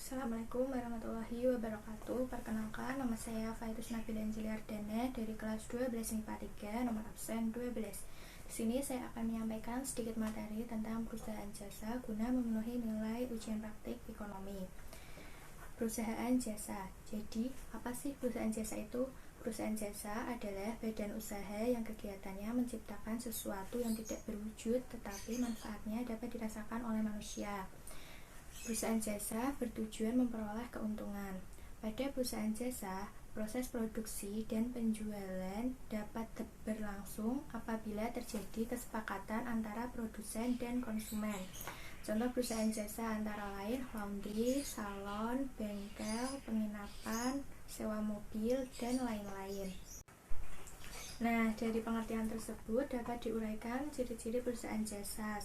Assalamualaikum warahmatullahi wabarakatuh. Perkenalkan, nama saya Faidus Nabila Anjeli Ardana dari kelas 12 MIPA 3, nomor absen 12. Di sini saya akan menyampaikan sedikit materi tentang perusahaan jasa guna memenuhi nilai ujian praktik ekonomi. Perusahaan jasa. Jadi, apa sih perusahaan jasa itu? Perusahaan jasa adalah badan usaha yang kegiatannya menciptakan sesuatu yang tidak berwujud tetapi manfaatnya dapat dirasakan oleh manusia. Perusahaan jasa bertujuan memperoleh keuntungan. Pada perusahaan jasa, proses produksi dan penjualan dapat berlangsung apabila terjadi kesepakatan antara produsen dan konsumen. Contoh perusahaan jasa antara lain laundry, salon, bengkel, penginapan, sewa mobil, dan lain-lain. Nah, dari pengertian tersebut dapat diuraikan ciri-ciri perusahaan jasa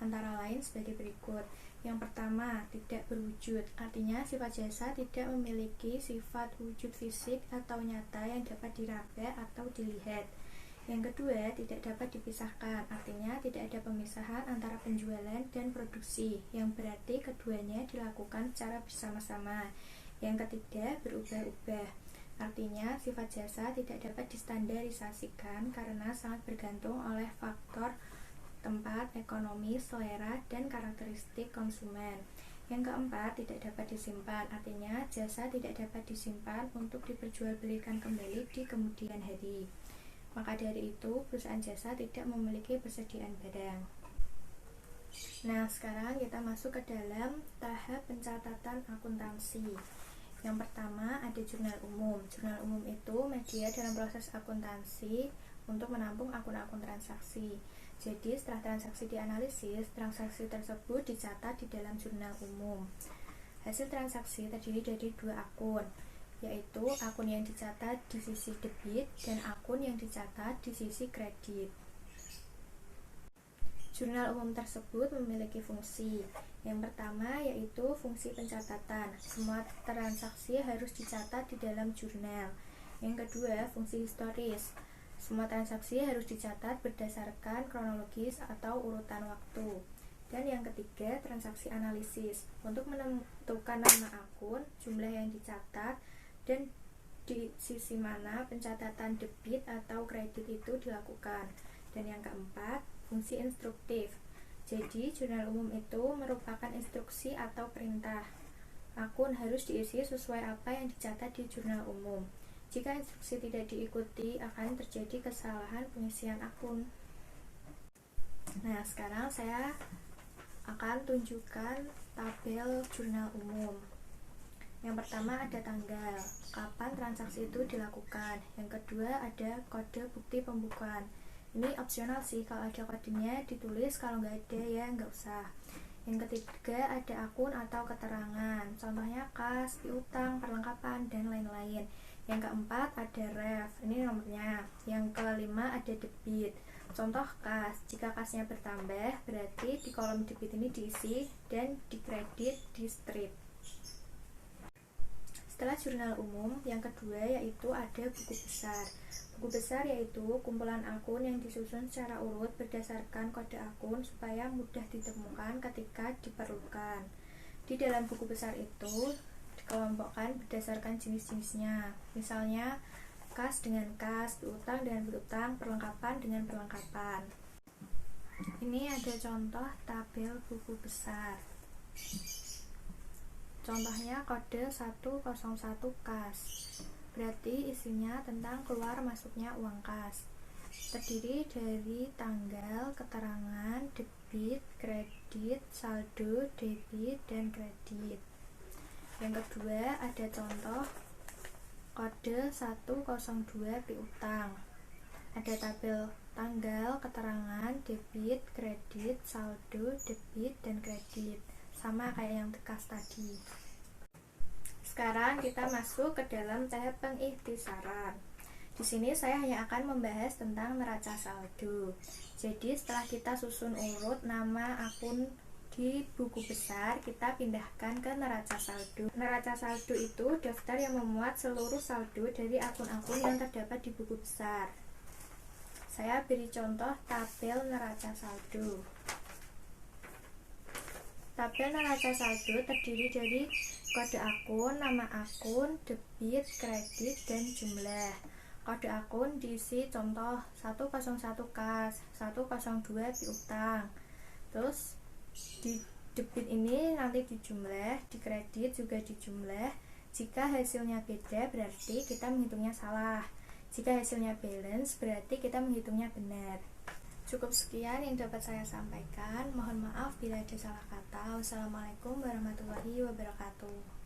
antara lain sebagai berikut. Yang pertama, tidak berwujud, artinya sifat jasa tidak memiliki sifat wujud fisik atau nyata yang dapat diraba atau dilihat. Yang kedua, tidak dapat dipisahkan, artinya tidak ada pemisahan antara penjualan dan produksi, yang berarti keduanya dilakukan secara bersama-sama. Yang ketiga, berubah-ubah, artinya sifat jasa tidak dapat distandarisasikan karena sangat bergantung oleh faktor tempat, ekonomi, selera, dan karakteristik konsumen. Yang keempat, tidak dapat disimpan, artinya jasa tidak dapat disimpan untuk diperjualbelikan kembali di kemudian hari. Maka dari itu, perusahaan jasa tidak memiliki persediaan barang. Nah, sekarang kita masuk ke dalam tahap pencatatan akuntansi. Yang pertama, ada jurnal umum. Jurnal umum itu media dalam proses akuntansi untuk menampung akun-akun transaksi. Jadi, setelah transaksi dianalisis, transaksi tersebut dicatat di dalam jurnal umum. Hasil transaksi terdiri dari dua akun, yaitu akun yang dicatat di sisi debit dan akun yang dicatat di sisi kredit. Jurnal umum tersebut memiliki fungsi. Yang pertama yaitu fungsi pencatatan. Semua transaksi harus dicatat di dalam jurnal. Yang kedua, fungsi historis. Semua transaksi harus dicatat berdasarkan kronologis atau urutan waktu. Dan yang ketiga, transaksi analisis. Untuk menentukan nama akun, jumlah yang dicatat, dan di sisi mana pencatatan debit atau kredit itu dilakukan. Dan yang keempat, fungsi instruktif. Jadi, jurnal umum itu merupakan instruksi atau perintah. Akun harus diisi sesuai apa yang dicatat di jurnal umum. Jika instruksi tidak diikuti, akan terjadi kesalahan pengisian akun. Nah, sekarang saya akan tunjukkan tabel jurnal umum. Yang pertama ada tanggal, kapan transaksi itu dilakukan. Yang kedua ada kode bukti pembukuan. Ini opsional sih, kalau ada kodenya ditulis, kalau nggak ada ya nggak usah. Yang ketiga ada akun atau keterangan, contohnya kas, piutang, perlengkapan, dan lain-lain. Yang keempat ada ref, ini nomornya. Yang kelima ada debit, contoh kas. Jika kasnya bertambah, berarti di kolom debit ini diisi dan di kredit di strip. Setelah jurnal umum, yang kedua yaitu ada buku besar. Buku besar yaitu kumpulan akun yang disusun secara urut berdasarkan kode akun supaya mudah ditemukan ketika diperlukan. Di dalam buku besar itu dikelompokkan berdasarkan jenis-jenisnya. Misalnya kas dengan kas, piutang dengan piutang, perlengkapan dengan perlengkapan. Ini ada contoh tabel buku besar. Contohnya kode 101 kas, berarti isinya tentang keluar masuknya uang kas. Terdiri dari tanggal, keterangan, debit, kredit, saldo, debit, dan kredit. Yang kedua ada contoh kode 102 piutang. Ada tabel tanggal, keterangan, debit, kredit, saldo, debit, dan kredit. Sama kayak yang kas tadi. Sekarang kita masuk ke dalam tahap pengikhtisaran. Di sini saya hanya akan membahas tentang neraca saldo. Jadi setelah kita susun urut nama akun di buku besar, kita pindahkan ke neraca saldo. Neraca saldo itu daftar yang memuat seluruh saldo dari akun-akun yang terdapat di buku besar. Saya beri contoh tabel neraca saldo. Tabel neraca saldo terdiri dari kode akun, nama akun, debit, kredit, dan jumlah. Kode akun diisi contoh 101 kas, 102 piutang. Terus di debit ini nanti dijumlah, di kredit juga dijumlah. Jika hasilnya beda berarti kita menghitungnya salah. Jika hasilnya balance berarti kita menghitungnya benar. Cukup sekian yang dapat saya sampaikan. Mohon maaf bila ada salah kata. Wassalamualaikum warahmatullahi wabarakatuh.